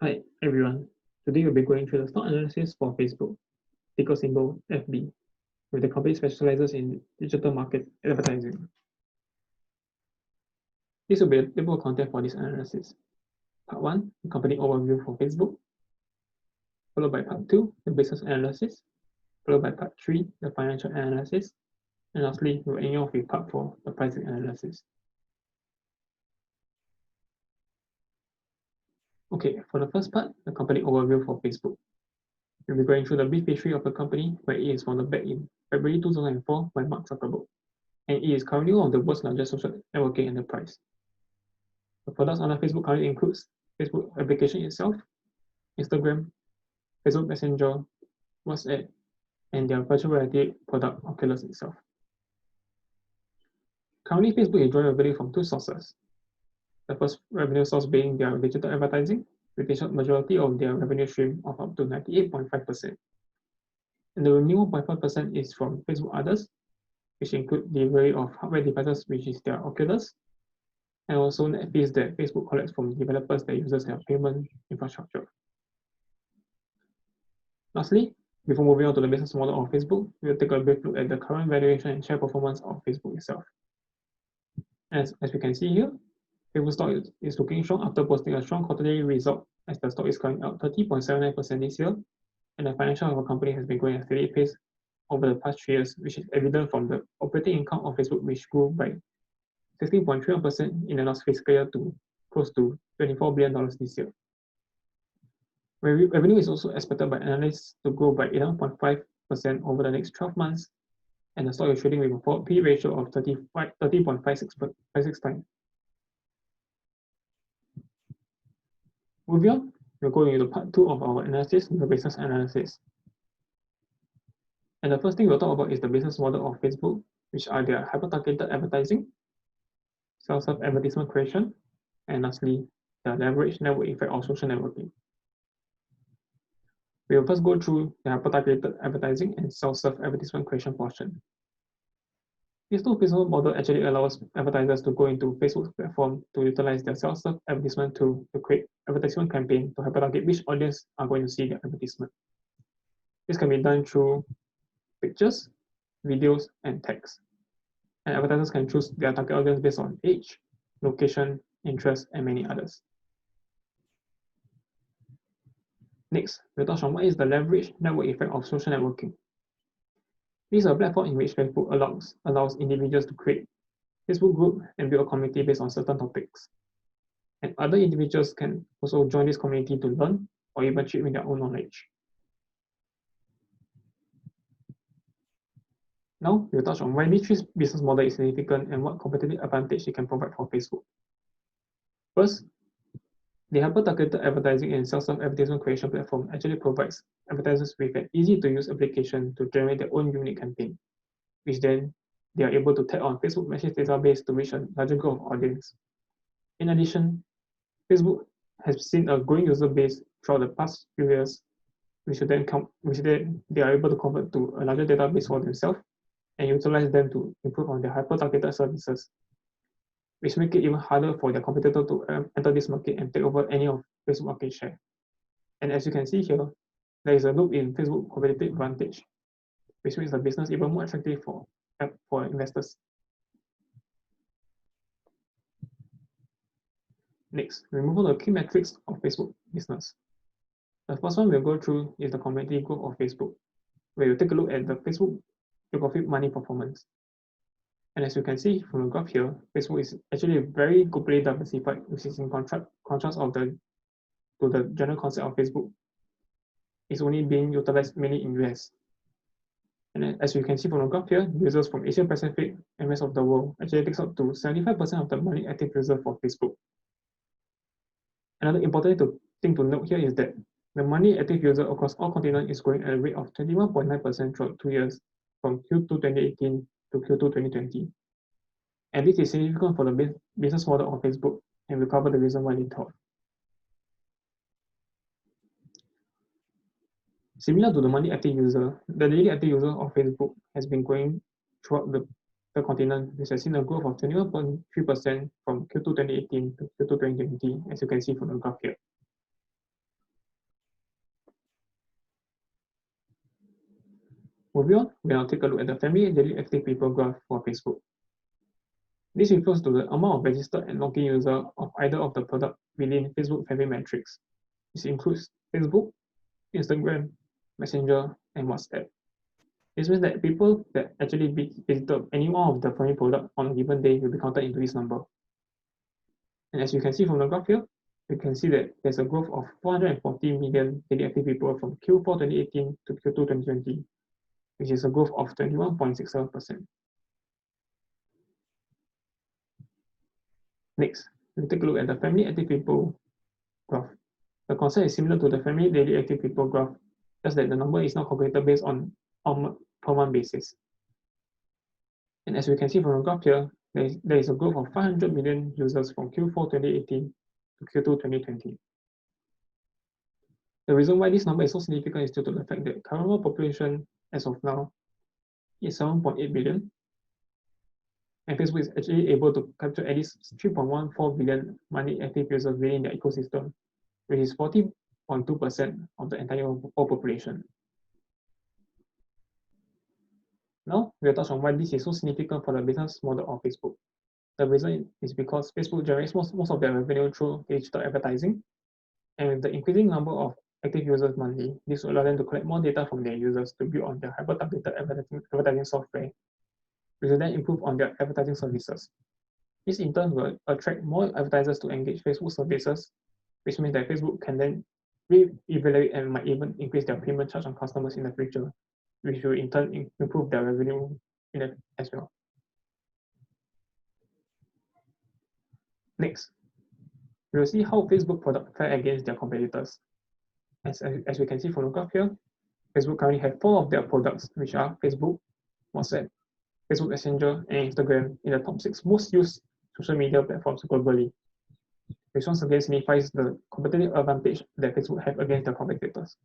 Hi everyone, today we'll be going through the stock analysis for Facebook, ticker symbol FB, with the company specializes in digital market advertising. This will be the table of content for this analysis. Part 1, the company overview for Facebook, followed by Part 2, the business analysis, followed by Part 3, the financial analysis, and lastly, we'll end off with Part 4, the pricing analysis. Okay, for the first part, the company overview for Facebook. We'll be going through the brief history of the company, where it is founded back in February 2004 by Mark Zuckerberg, and it is currently one of the world's largest social networking enterprise. The products under Facebook currently includes Facebook application itself, Instagram, Facebook Messenger, WhatsApp, and their virtual reality product Oculus itself. Currently, Facebook is drawing revenue from two sources. The first revenue source being their digital advertising, with the majority of their revenue stream of up to 98.5%. And the remaining 1.5% is from Facebook Others, which include delivery of hardware devices, which is their Oculus, and also net fees that Facebook collects from developers that uses their payment infrastructure. Lastly, before moving on to the business model of Facebook, we'll take a brief look at the current valuation and share performance of Facebook itself. As we can see here, Facebook stock is looking strong after posting a strong quarterly result, as the stock is going up 30.79% this year, and the financial of the company has been growing at a steady pace over the past 3 years, which is evident from the operating income of Facebook, which grew by 16.31% in the last fiscal year to close to $24 billion this year. Revenue is also expected by analysts to grow by 11.5% over the next 12 months, and the stock is trading with a P/E ratio of 30.56 times. Moving on, we'll go into part 2 of our analysis, the business analysis. And the first thing we'll talk about is the business model of Facebook, which are their hyper-targeted advertising, self-serve advertisement creation, and lastly, the leverage network effect of social networking. We will first go through the hyper-targeted advertising and self-serve advertisement creation portion. This new business model actually allows advertisers to go into Facebook's platform to utilize their self-serve advertisement tool to create advertisement campaign to hyper-target which audience are going to see their advertisement. This can be done through pictures, videos, and text. And advertisers can choose their target audience based on age, location, interest, and many others. Next, we'll touch on what is the leverage network effect of social networking. This is a platform in which Facebook allows individuals to create Facebook group and build a community based on certain topics. And other individuals can also join this community to learn or even chip in their own knowledge. Now, we'll touch on why this business model is significant and what competitive advantage it can provide for Facebook. First, the hyper-targeted advertising and self-serve advertisement creation platform actually provides advertisers with an easy-to-use application to generate their own unique campaign, which then they are able to tap on Facebook message database to reach a larger group of audience. In addition, Facebook has seen a growing user base throughout the past few years, which then they are able to convert to a larger database for themselves and utilize them to improve on their hyper-targeted services, which make it even harder for their competitor to enter this market and take over any of Facebook market share. And as you can see here, there is a loop in Facebook competitive advantage, which makes the business even more attractive for investors. Next, we move on to key metrics of Facebook business. The first one we'll go through is the community growth of Facebook, where we'll take a look at the Facebook geographic money performance. And as you can see from the graph here, Facebook is actually very globally diversified, which is in contrast to the general concept of Facebook. It's only being utilized mainly in US. And as you can see from the graph here, users from Asia Pacific and rest of the world actually takes up to 75% of the monthly active users for Facebook. Another important thing to note here is that the monthly active user across all continents is growing at a rate of 21.9% throughout 2 years, from Q2 2018 to Q2 2020. And this is significant for the business model of Facebook, and we'll cover the reason why later. Similar to the monthly active user, the daily active user of Facebook has been growing throughout the continent, which has seen a growth of 21.3% from Q2 2018 to Q2 2020, as you can see from the graph here. Moving on, we'll now take a look at the family daily active people graph for Facebook. This refers to the amount of registered and logged-in users of either of the product within Facebook family metrics. This includes Facebook, Instagram, Messenger, and WhatsApp. This means that people that actually visited any one of the family products on a given day will be counted into this number. And as you can see from the graph here, you can see that there's a growth of 440 million daily active people from Q4 2018 to Q2 2020, which is a growth of 21.67%. Next, we'll take a look at the family active people graph. The concept is similar to the family daily active people graph, just that the number is now calculated based on per month basis. And as we can see from the graph here, there is a growth of 500 million users from Q4 2018 to Q2 2020. The reason why this number is so significant is due to the fact that current world population as of now is 7.8 billion, and Facebook is actually able to capture at least 3.14 billion monthly active users within their ecosystem, which is 40.2% of the entire world population. Now, we'll touch on why this is so significant for the business model of Facebook. The reason is because Facebook generates most of their revenue through digital advertising, and with the increasing number of active users monthly, this will allow them to collect more data from their users to build on their hyper-targeted advertising software, which will then improve on their advertising services. This in turn will attract more advertisers to engage Facebook services, which means that Facebook can then re-evaluate and might even increase their payment charge on customers in the future, which will in turn improve their revenue as well. Next, we will see how Facebook products fare against their competitors. As we can see from the graph here, Facebook currently have 4 of their products, which are Facebook, WhatsApp, Facebook Messenger, and Instagram in the top 6 most used social media platforms globally, which once again signifies the competitive advantage that Facebook have against their competitors.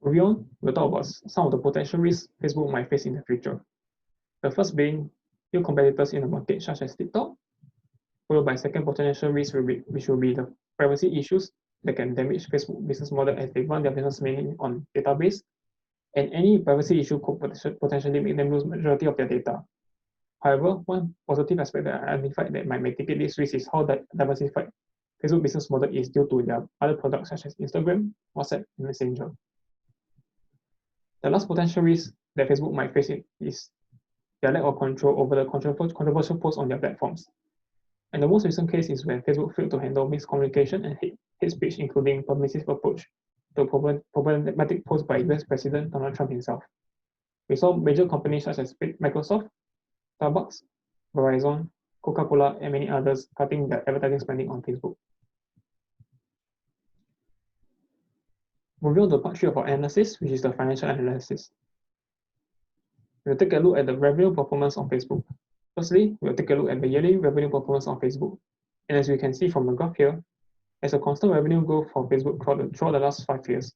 Moving on, we'll talk about some of the potential risks Facebook might face in the future. The first being new competitors in the market, such as TikTok, followed by second potential risk, which will be the privacy issues that can damage Facebook business model as they run their business mainly on database, and any privacy issue could potentially make them lose majority of their data. However, one positive aspect that I identified that might mitigate this risk is how diversified Facebook business model is due to their other products such as Instagram, WhatsApp, and Messenger. The last potential risk that Facebook might face is their lack of control over the controversial posts on their platforms. And the most recent case is when Facebook failed to handle miscommunication and hate speech, including permissive approach to problematic posts by US President Donald Trump himself. We saw major companies such as Microsoft, Starbucks, Verizon, Coca-Cola, and many others cutting their advertising spending on Facebook. Moving on to part 3 of our analysis, which is the financial analysis. We'll take a look at the revenue performance on Facebook. Firstly, we'll take a look at the yearly revenue performance on Facebook. And as we can see from the graph here, there's a constant revenue growth for Facebook throughout the last 5 years,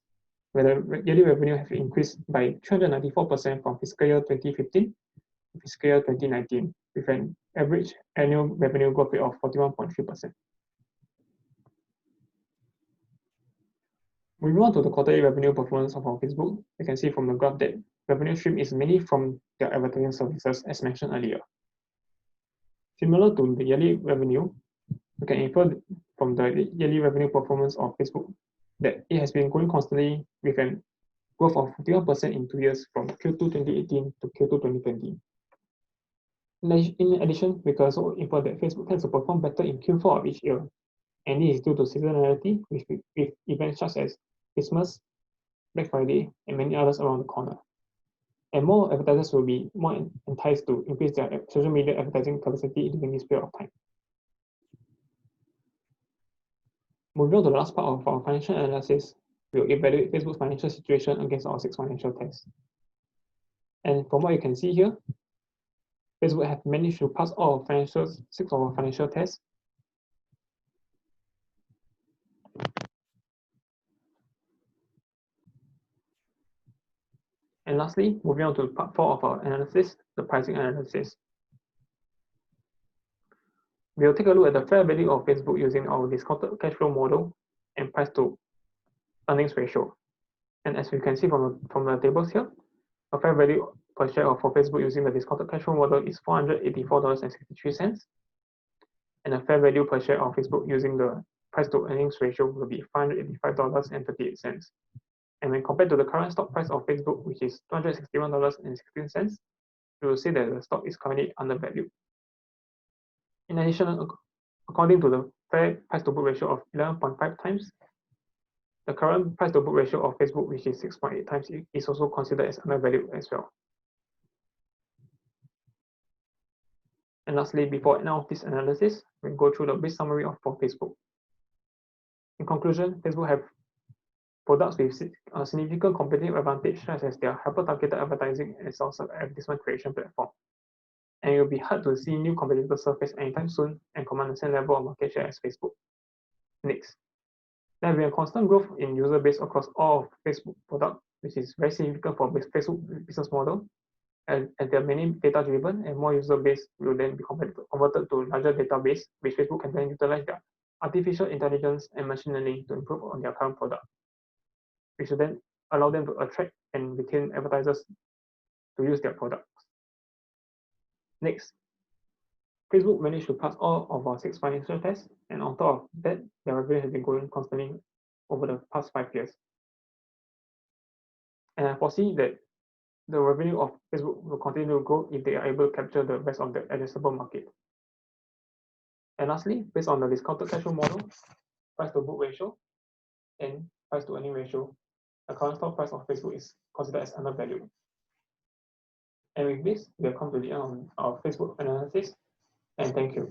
where the yearly revenue has increased by 394% from fiscal year 2015 to fiscal year 2019, with an average annual revenue growth rate of 41.3%. Moving on to the quarterly revenue performance of our Facebook, you can see from the graph that revenue stream is mainly from their advertising services, as mentioned earlier. Similar to the yearly revenue, we can infer from the yearly revenue performance of Facebook that it has been growing constantly with a growth of 51% in 2 years from Q2 2018 to Q2 2020. In addition, we can also infer that Facebook tends to perform better in Q4 of each year, and this is due to seasonality with events such as Christmas, Black Friday, and many others around the corner. And more advertisers will be more enticed to increase their social media advertising capacity during this period of time. Moving on to the last part of our financial analysis, we'll evaluate Facebook's financial situation against our 6 financial tests. And from what you can see here, Facebook have managed to pass all of 6 of our financial tests. And lastly, moving on to part 4 of our analysis, the pricing analysis. We'll take a look at the fair value of Facebook using our discounted cash flow model and price to earnings ratio. And as we can see from the tables here, a fair value per share for Facebook using the discounted cash flow model is $484.63. And a fair value per share of Facebook using the price to earnings ratio will be $585.38. And when compared to the current stock price of Facebook, which is $261.16, we will see that the stock is currently undervalued. In addition, according to the fair price to book ratio of 11.5 times, the current price to book ratio of Facebook, which is 6.8 times, is also considered as undervalued as well. And lastly, before end of this analysis, we'll go through the brief summary for Facebook. In conclusion, Facebook have products with a significant competitive advantage, such as their hyper-targeted advertising and self-serve advertisement creation platform. And it will be hard to see new competitors surface anytime soon and command the same level of market share as Facebook. Next, there will be a constant growth in user base across all of Facebook products, which is very significant for Facebook business model. And they are mainly data-driven, and more user base will then be converted to larger database, which Facebook can then utilize their artificial intelligence and machine learning to improve on their current product, which will then allow them to attract and retain advertisers to use their products. Next, Facebook managed to pass all of our 6 financial tests, and on top of that, their revenue has been growing constantly over the past 5 years. And I foresee that the revenue of Facebook will continue to grow if they are able to capture the rest of the addressable market. And lastly, based on the discounted cash flow model, price to book ratio, and price to earning ratio, the current stock price of Facebook is considered as undervalued. And with this, we have come to the end of our Facebook analysis, and thank you.